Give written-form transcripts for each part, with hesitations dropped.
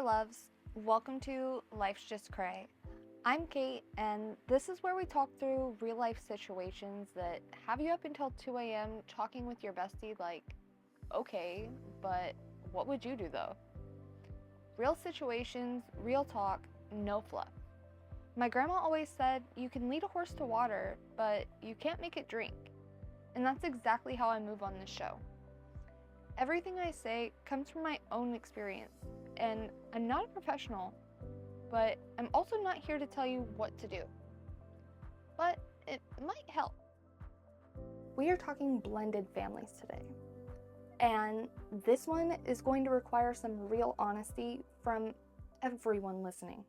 loves. Welcome to Life's Just Cray. I'm Kate, and this is where we talk through real life situations that have you up until 2 a.m. talking with your bestie like, okay, but what would you do though? Real situations, real talk, no fluff. My grandma always said you can lead a horse to water, but you can't make it drink. And that's exactly how I move on this show. Everything I say comes from my own experience, and I'm not a professional, but I'm also not here to tell you what to do. But it might help. We are talking blended families today, and this one is going to require some real honesty from everyone listening.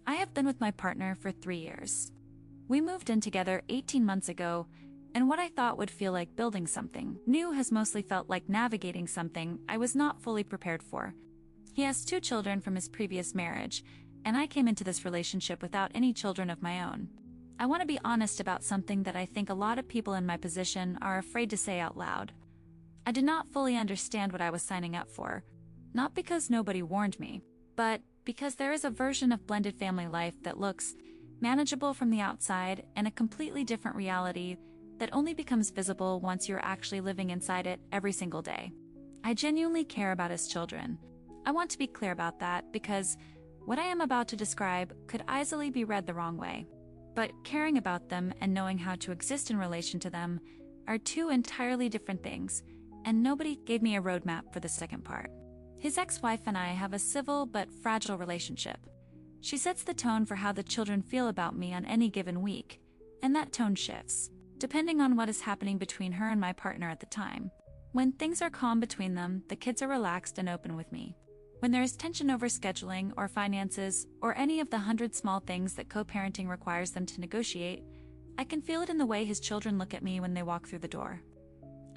I have been with my partner for 3 years. We moved in together 18 months ago, and what I thought would feel like building something new has mostly felt like navigating something I was not fully prepared for. He has 2 children from his previous marriage, and I came into this relationship without any children of my own. I want to be honest about something that I think a lot of people in my position are afraid to say out loud. I did not fully understand what I was signing up for, not because nobody warned me, but because there is a version of blended family life that looks manageable from the outside and a completely different reality that only becomes visible once you're actually living inside it every single day. I genuinely care about his children. I want to be clear about that because what I am about to describe could easily be read the wrong way. But caring about them and knowing how to exist in relation to them are 2 entirely different things, and nobody gave me a roadmap for the second part. His ex-wife and I have a civil but fragile relationship. She sets the tone for how the children feel about me on any given week, and that tone shifts depending on what is happening between her and my partner at the time. When things are calm between them, the kids are relaxed and open with me. When there is tension over scheduling or finances or any of the 100 small things that co-parenting requires them to negotiate, I can feel it in the way his children look at me when they walk through the door.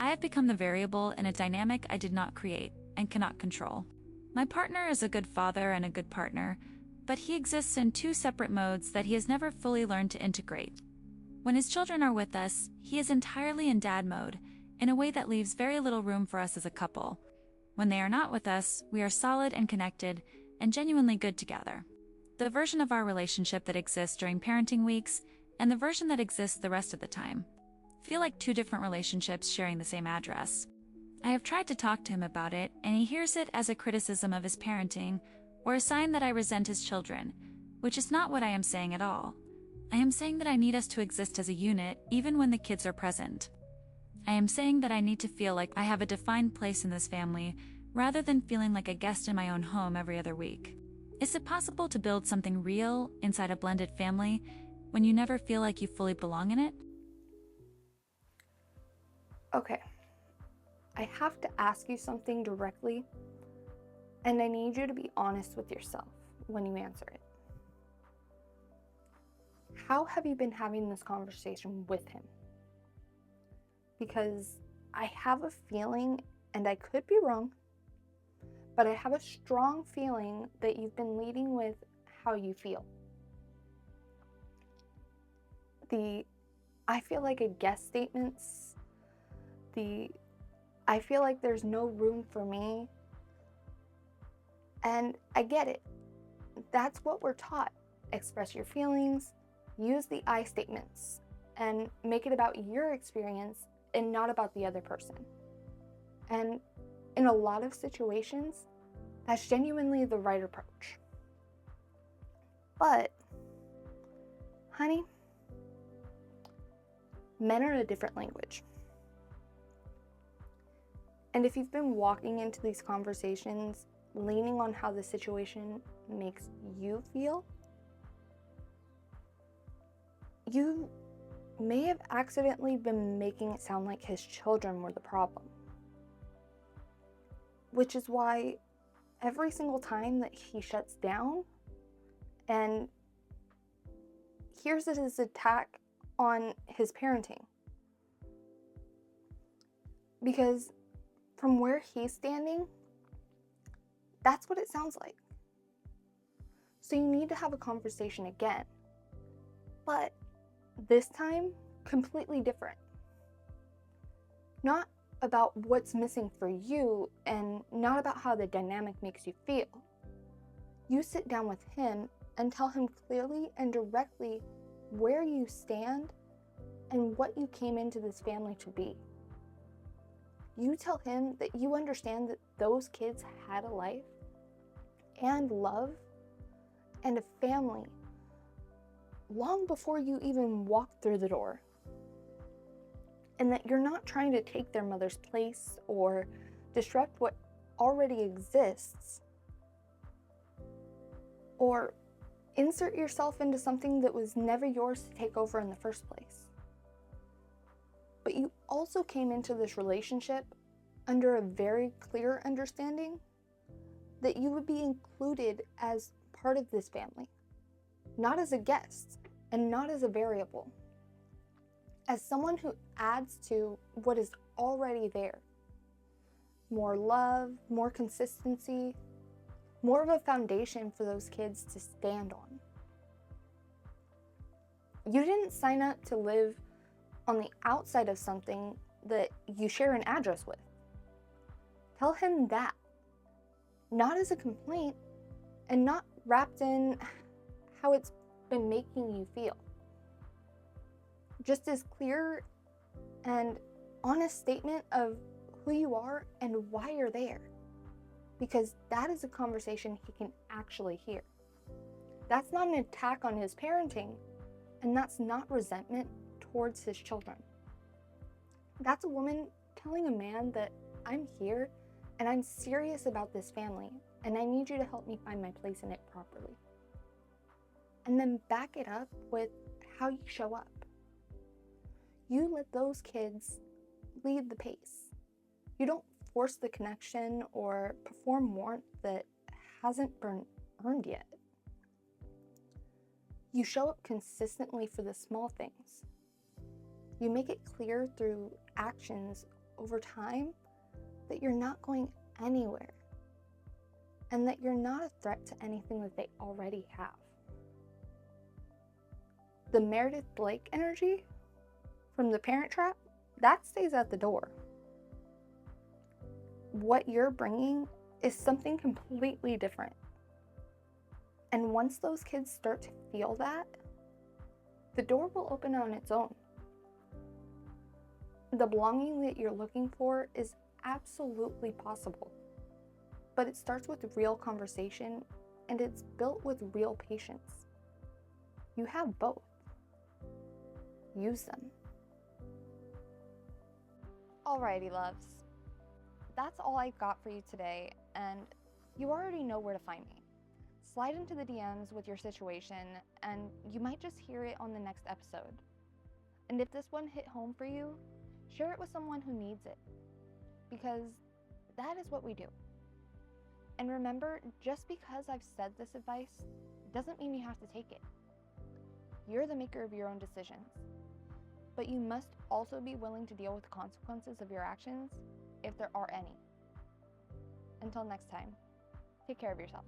I have become the variable in a dynamic I did not create and cannot control. My partner is a good father and a good partner, but he exists in 2 separate modes that he has never fully learned to integrate. When his children are with us, he is entirely in dad mode, in a way that leaves very little room for us as a couple. When they are not with us, we are solid and connected, and genuinely good together. The version of our relationship that exists during parenting weeks, and the version that exists the rest of the time, feel like 2 different relationships sharing the same address. I have tried to talk to him about it, and he hears it as a criticism of his parenting, or a sign that I resent his children, which is not what I am saying at all. I am saying that I need us to exist as a unit even when the kids are present. I am saying that I need to feel like I have a defined place in this family rather than feeling like a guest in my own home every other week. Is it possible to build something real inside a blended family when you never feel like you fully belong in it? Okay, I have to ask you something directly, and I need you to be honest with yourself when you answer it. How have you been having this conversation with him? Because I have a feeling, and I could be wrong, but I have a strong feeling that you've been leading with how you feel. I feel like a guest statements, I feel like there's no room for me, and I get it. That's what we're taught. Express your feelings, use the I statements, and make it about your experience and not about the other person. And in a lot of situations, that's genuinely the right approach. But, honey, men are a different language. And if you've been walking into these conversations leaning on how the situation makes you feel, you may have accidentally been making it sound like his children were the problem. Which is why every single time that he shuts down and here's his attack on his parenting. Because from where he's standing, that's what it sounds like. So you need to have a conversation again. But this time, completely different. Not about what's missing for you and not about how the dynamic makes you feel. You sit down with him and tell him clearly and directly where you stand and what you came into this family to be. You tell him that you understand that those kids had a life and love and a family long before you even walked through the door. And that you're not trying to take their mother's place or disrupt what already exists, or insert yourself into something that was never yours to take over in the first place. But you also came into this relationship under a very clear understanding that you would be included as part of this family, not as a guest and not as a variable, as someone who adds to what is already there. More love, more consistency, more of a foundation for those kids to stand on. You didn't sign up to live on the outside of something that you share an address with. Tell him that, not as a complaint and not wrapped in how it's been making you feel. Just as clear and honest statement of who you are and why you're there, because that is a conversation he can actually hear. That's not an attack on his parenting, and that's not resentment towards his children. That's a woman telling a man that I'm here and I'm serious about this family and I need you to help me find my place in it properly. And then back it up with how you show up. You let those kids lead the pace. You don't force the connection or perform warmth that hasn't been earned yet. You show up consistently for the small things. You make it clear through actions over time that you're not going anywhere and that you're not a threat to anything that they already have. The Meredith Blake energy from The Parent Trap, that stays at the door. What you're bringing is something completely different. And once those kids start to feel that, the door will open on its own. The belonging that you're looking for is absolutely possible, but it starts with real conversation and it's built with real patience. You have both. Use them. Alrighty, loves. That's all I've got for you today, and you already know where to find me. Slide into the DMs with your situation, and you might just hear it on the next episode. And if this one hit home for you, share it with someone who needs it, because that is what we do. And remember, just because I've said this advice doesn't mean you have to take it. You're the maker of your own decisions, but you must also be willing to deal with the consequences of your actions if there are any. Until next time, take care of yourself.